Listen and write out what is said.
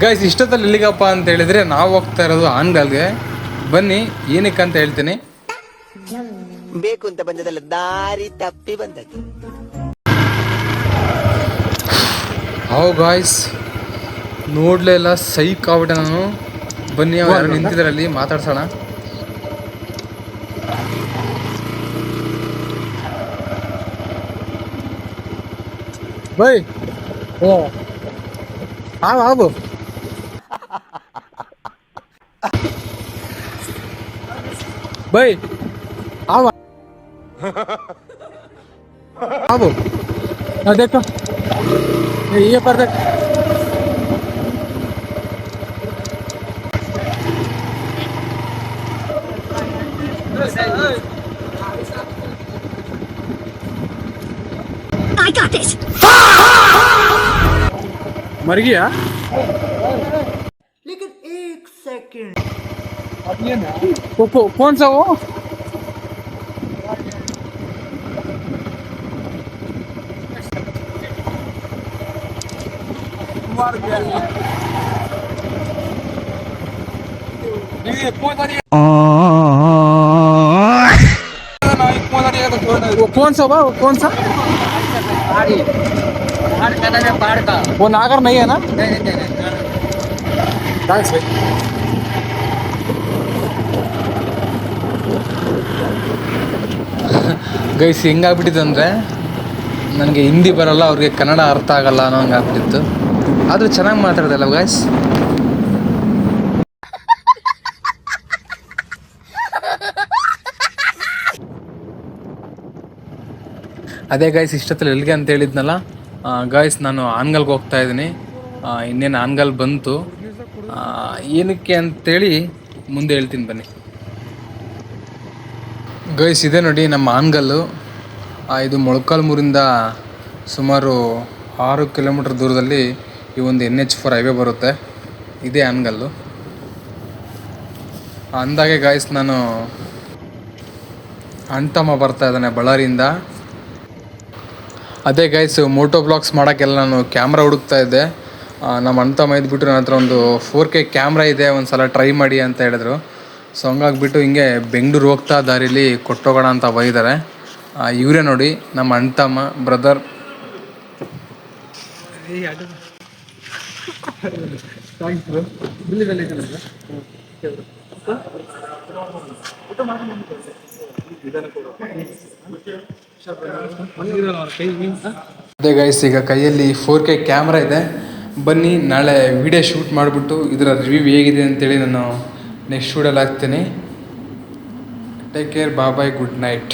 Guys ಇಷ್ಟೊತ್ತಲ್ಲಿ ಎಲ್ಲಿಗಪ್ಪ ಅಂತ ಹೇಳಿದರೆ ನಾವು ಹೋಗ್ತಾ ಇರೋದು ಆನ್ಗಲ್ಗೆ. ಬನ್ನಿ ಏನಕ್ಕೆ ಅಂತ ಹೇಳ್ತೀನಿ. ಬೇಕು ಅಂತ ಬಂದದಲ್ಲ, ದಾರಿ ತಪ್ಪಿ ಬಂದದ್ದು. ಹೌ ಗಾಯ್ಸ್, ನೋಡ್ಲೇ ಇಲ್ಲ, ಸೈಕ್ ಆಗ್ಬಿಟ್ಟೆ ನಾನು. ಬನ್ನಿ ಅವ್ರು ಯಾರು ನಿಂತಿದ್ರಲ್ಲಿ ಮಾತಾಡ್ಸೋಣ. ಬೈ ಓ ಆಗು ಬೈ आओ आओ देखो ये पर देख I got this. मर गया लेकिन एक सेकंड, अब ये ना कौन सा वो मर गया वो कौन सा हुआ, वो कौन सा पहाड़ का वो नागर नहीं है ना? नहीं थैंक्स भाई. ಗೈಸ್ ಹೆಂಗಾಗ್ಬಿಟ್ಟಿತ್ತು ಅಂದರೆ, ನನಗೆ ಹಿಂದಿ ಬರೋಲ್ಲ, ಅವ್ರಿಗೆ ಕನ್ನಡ ಅರ್ಥ ಆಗಲ್ಲ ಅನ್ನೋ ಹಂಗೆ ಆಗ್ಬಿಟ್ಟಿತ್ತು. ಆದರೂ ಚೆನ್ನಾಗಿ ಮಾತಾಡ್ದಲ್ಲ ಗೈಸ್. ಅದೇ ಗೈಸ್ ಇಷ್ಟೊತ್ತಲ್ಲಿ ಎಲ್ಲಿಗೆ ಅಂತ ಹೇಳಿದ್ನಲ್ಲ ಗಾಯ್ಸ್, ನಾನು ಆನ್ಗಲ್ಗೆ ಹೋಗ್ತಾ ಇದ್ದೀನಿ. ಇನ್ನೇನು ಆನ್ಗಲ್ ಬಂತು. ಏನಕ್ಕೆ ಅಂತೇಳಿ ಮುಂದೆ ಹೇಳ್ತೀನಿ ಬನ್ನಿ. ಗೈಸ್ ಇದೆ ನೋಡಿ ನಮ್ಮ ಆನ್ಗಲ್ಲು. ಇದು ಮೊಳಕಾಲ್ಮೂರಿಂದ ಸುಮಾರು 6 ಕಿಲೋಮೀಟ್ರ್ ದೂರದಲ್ಲಿ ಈ ಒಂದು NH4 ಹೈವೇ ಬರುತ್ತೆ. ಇದೇ ಆನ್ಗಲ್ಲು. ಅಂದಾಗೆ ಗಾಯ್ಸ್ ನಾನು ಅಣ್ತಮ್ಮ ಬರ್ತಾ ಇದ್ದಾನೆ ಬಳ್ಳಾರಿಯಿಂದ. ಅದೇ ಗೈಸ್ ಮೋಟೋ ಬ್ಲಾಗ್ಸ್ ಮಾಡೋಕ್ಕೆಲ್ಲ ನಾನು ಕ್ಯಾಮ್ರಾ ಹುಡುಕ್ತಾ ಇದ್ದೆ. ನಮ್ಮ ಅಣ್ತಮ್ಮ ಇದ್ಬಿಟ್ಟು ನನ್ನ ಹತ್ರ ಒಂದು 4K ಕ್ಯಾಮ್ರಾ ಇದೆ, ಒಂದು ಸಲ ಟ್ರೈ ಮಾಡಿ ಅಂತ ಹೇಳಿದ್ರು. ಸೊ ಹಂಗಾಗ್ಬಿಟ್ಟು ಹಿಂಗೆ ಬೆಂಗಳೂರು ಹೋಗ್ತಾ ದಾರಿಲಿ ಕೊಟ್ಟೋಗೋಣ ಅಂತ ಬೈದ್ದಾರೆ. ಇವರೇ ನೋಡಿ ನಮ್ಮ ಅಣ್ತಮ್ಮ ಬ್ರದರ್. ಅದೇ ಗೈಸ್ ಈಗ ಕೈಯಲ್ಲಿ 4K ಕ್ಯಾಮ್ರಾ ಇದೆ. ಬನ್ನಿ ನಾಳೆ ವಿಡಿಯೋ ಶೂಟ್ ಮಾಡಿಬಿಟ್ಟು ಇದರ ರಿವ್ಯೂ ಹೇಗಿದೆ ಅಂತೇಳಿ ನಾನು ನೆಕ್ಸ್ಟ್ ವಿಡಿಯೋಲಿ ಹಾಕ್ತೀನಿ. ಟೇಕ್ ಕೇರ್, ಬಾಯ್ ಬಾಯ್, ಗುಡ್ ನೈಟ್.